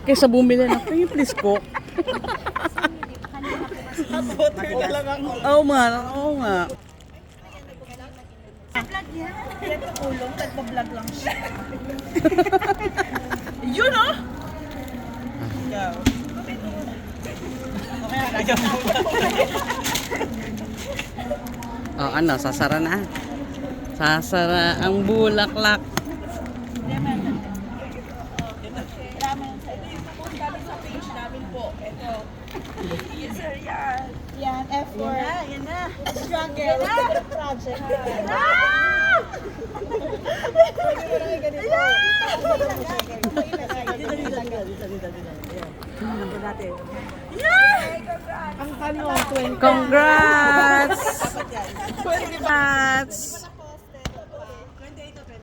Kaysa bumili na ito yung please cook. Hot water na lang ako. Oo nga, oo nga. Vlog yan. Yan yung kulong, nagpa-vlog lang siya. Yun oh! Ikaw. Okay, Oh, ano, sasara na. Sasara ang bulaklak. sa page namin po. Ito. Yes, sir, yan. Yan, F4. Yan na. Struggle. Project. Congrats! Congrats!